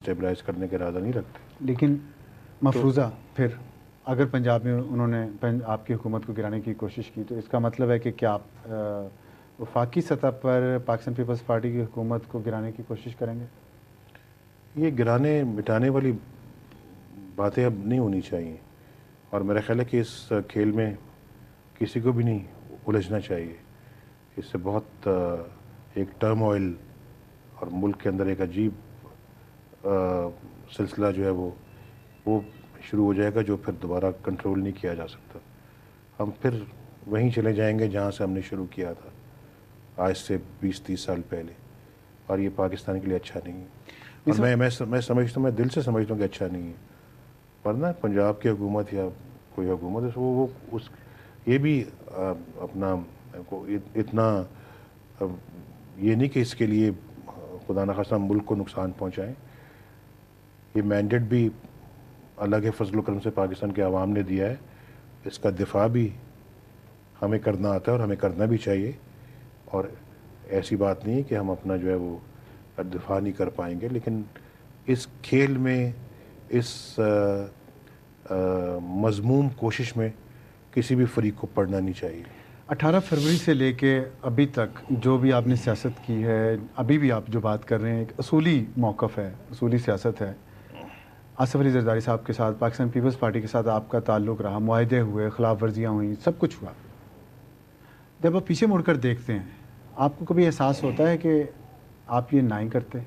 Stabilise کرنے کا ارادہ نہیں رکھتے. لیکن مفروضہ پھر اگر پنجاب میں انہوں نے آپ کی حکومت کو گرانے کی کوشش کی تو اس کا مطلب ہے کہ کیا آپ وفاقی سطح پر پاکستان پیپلز پارٹی کی حکومت کو گرانے کی کوشش کریں گے؟ یہ گرانے مٹانے والی باتیں اب نہیں ہونی چاہیے، اور میرا خیال ہے کہ اس کھیل میں کسی کو بھی نہیں الجھنا چاہیے. اس سے بہت ایک ٹرم آئل اور ملک کے اندر ایک عجیب سلسلہ جو ہے وہ شروع ہو جائے گا، جو پھر دوبارہ کنٹرول نہیں کیا جا سکتا. ہم پھر وہیں چلے جائیں گے جہاں سے ہم نے شروع کیا تھا آج سے 20-30 سال پہلے، اور یہ پاکستان کے لیے اچھا نہیں ہے. اور میں سمجھتا ہوں، میں دل سے سمجھتا ہوں کہ اچھا نہیں ہے. ورنہ پنجاب کی حکومت یا کوئی حکومت ہے وہ یہ بھی اپنا اتنا یہ نہیں کہ اس کے لیے خدا نخواستہ ملک کو نقصان پہنچائیں. یہ مینڈیٹ بھی اللہ کے فضل و کرم سے پاکستان کے عوام نے دیا ہے، اس کا دفاع بھی ہمیں کرنا آتا ہے اور ہمیں کرنا بھی چاہیے. اور ایسی بات نہیں ہے کہ ہم اپنا جو ہے وہ دفاع نہیں کر پائیں گے، لیکن اس کھیل میں، اس مذموم کوشش میں کسی بھی فریق کو پڑنا نہیں چاہیے. 18 فروری سے لے کے ابھی تک جو بھی آپ نے سیاست کی ہے، ابھی بھی آپ جو بات کر رہے ہیں، ایک اصولی موقف ہے، اصولی سیاست ہے. آصف علی زرداری صاحب کے ساتھ، پاکستان پیپلز پارٹی کے ساتھ آپ کا تعلق رہا، معاہدے ہوئے، خلاف ورزیاں ہوئیں، سب کچھ ہوا. جب آپ پیچھے مڑ کر دیکھتے ہیں، آپ کو کبھی احساس ہوتا ہے کہ آپ یہ نہ ہی کرتے،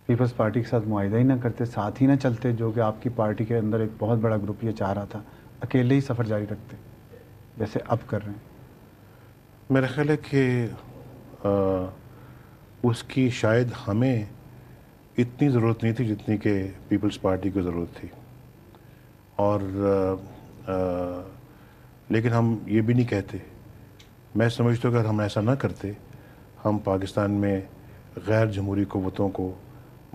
پیپلز پارٹی کے ساتھ معاہدہ ہی نہ کرتے، ساتھ ہی نہ چلتے، جو کہ آپ کی پارٹی کے اندر ایک بہت بڑا گروپ یہ چاہ رہا تھا، اکیلے ہی سفر جاری رکھتے جیسے اب کر رہے ہیں؟ میرا خیال ہے کہ اس کی شاید ہمیں اتنی ضرورت نہیں تھی جتنی کہ پیپلز پارٹی کو ضرورت تھی. اور لیکن ہم یہ بھی نہیں کہتے. میں سمجھتا ہوں کہ اگر ہم ایسا نہ کرتے، ہم پاکستان میں غیر جمہوری قوتوں کو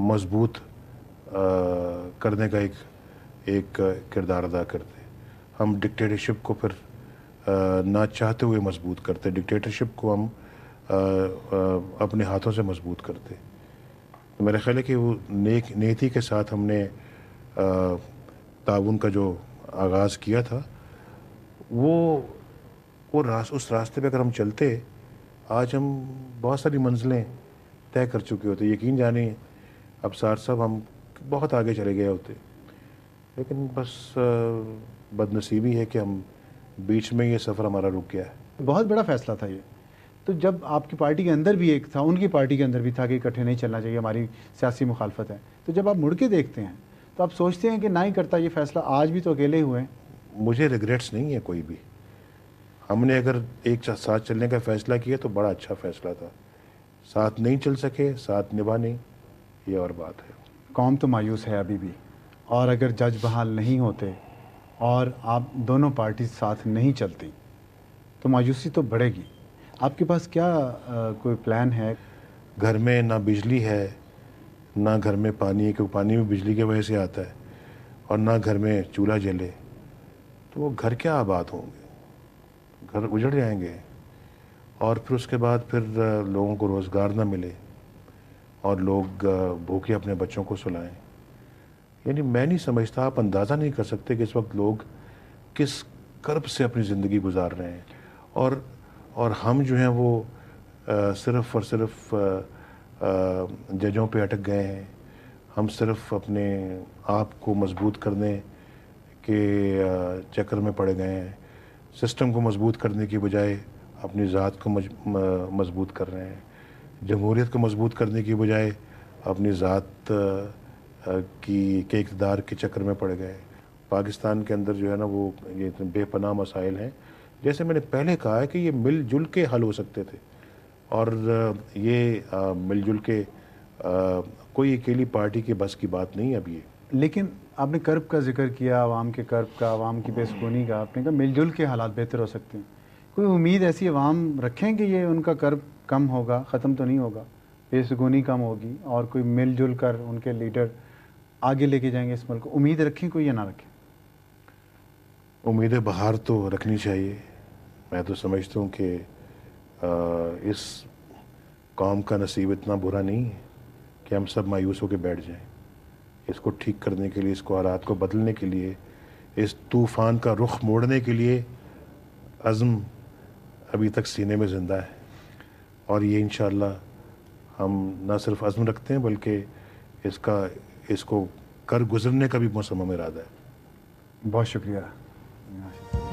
مضبوط کرنے کا ایک کردار ادا کرتے. ہم ڈکٹیٹرشپ کو پھر نہ چاہتے ہوئے مضبوط کرتے. ڈکٹیٹرشپ کو ہم اپنے ہاتھوں سے مضبوط کرتے. تو میرا خیال ہے کہ وہ نیتی کے ساتھ ہم نے تعاون کا جو آغاز کیا تھا، اس راستے پہ اگر ہم چلتے، آج ہم بہت ساری منزلیں طے کر چکے ہوتے. یقین جانیں ابصار صاحب، ہم بہت آگے چلے گئے ہوتے. لیکن بس بد نصیبی ہے کہ ہم بیچ میں یہ سفر ہمارا رک گیا ہے. بہت بڑا فیصلہ تھا یہ. تو جب آپ کی پارٹی کے اندر بھی ایک تھا، ان کی پارٹی کے اندر بھی تھا کہ اکٹھے نہیں چلنا چاہیے، ہماری سیاسی مخالفت ہے، تو جب آپ مڑ کے دیکھتے ہیں تو آپ سوچتے ہیں کہ نہ ہی کرتا یہ فیصلہ، آج بھی تو اکیلے ہوئے ہیں. مجھے ریگریٹس نہیں ہے کوئی بھی. ہم نے اگر ایک ساتھ چلنے کا فیصلہ کیا تو بڑا اچھا فیصلہ تھا. ساتھ نہیں چل سکے، ساتھ نبھا نہیں، یہ اور بات ہے. قوم تو مایوس ہے ابھی بھی، اور اگر جج بحال نہیں ہوتے اور آپ دونوں پارٹی ساتھ نہیں چلتی تو مایوسی تو بڑھے گی. آپ کے پاس کیا کوئی پلان ہے؟ گھر میں نہ بجلی ہے، نہ گھر میں پانی ہے، کیونکہ پانی بھی بجلی کی وجہ سے آتا ہے، اور نہ گھر میں چولہا جلے، تو وہ گھر کیا آباد ہوں گے؟ گھر اجڑ جائیں گے. اور پھر اس کے بعد پھر لوگوں کو روزگار نہ ملے اور لوگ بھوکے اپنے بچوں کو سلائیں. یعنی میں نہیں سمجھتا، آپ اندازہ نہیں کر سکتے کہ اس وقت لوگ کس کرب سے اپنی زندگی گزار رہے ہیں. اور ہم جو ہیں وہ صرف اور صرف ججوں پہ اٹک گئے ہیں. ہم صرف اپنے آپ کو مضبوط کرنے کے چکر میں پڑ گئے ہیں. سسٹم کو مضبوط کرنے کی بجائے اپنی ذات کو مضبوط کر رہے ہیں. جمہوریت کو مضبوط کرنے کی بجائے اپنی ذات کے اقتدار کے چکر میں پڑ گئے. پاکستان کے اندر جو ہے نا وہ یہ بے پناہ مسائل ہیں. جیسے میں نے پہلے کہا ہے کہ یہ مل جل کے حل ہو سکتے تھے، اور یہ مل جل کے کوئی اکیلی پارٹی کے بس کی بات نہیں ہے اب یہ. لیکن آپ نے کرب کا ذکر کیا، عوام کے کرب کا، عوام کی بے سکونی کا. آپ نے کہا مل جل کے حالات بہتر ہو سکتے ہیں. کوئی امید ایسی عوام رکھیں کہ یہ ان کا کرب کم ہوگا؟ ختم تو نہیں ہوگا، بے سکونی کم ہوگی، اور کوئی مل جل کر ان کے لیڈر آگے لے کے جائیں گے اس ملک کو؟ امید رکھیں کوئی یا نہ رکھیں؟ امید بہار تو رکھنی چاہیے. میں تو سمجھتا ہوں کہ اس قوم کا نصیب اتنا برا نہیں ہے کہ ہم سب مایوس ہو کے بیٹھ جائیں. اس کو ٹھیک کرنے کے لیے، اس کو حالات کو بدلنے کے لیے، اس طوفان کا رخ موڑنے کے لیے عزم ابھی تک سینے میں زندہ ہے. اور یہ انشاءاللہ ہم نہ صرف عزم رکھتے ہیں بلکہ اس کو کر گزرنے کا بھی مصمم ارادہ ہے. بہت شکریہ.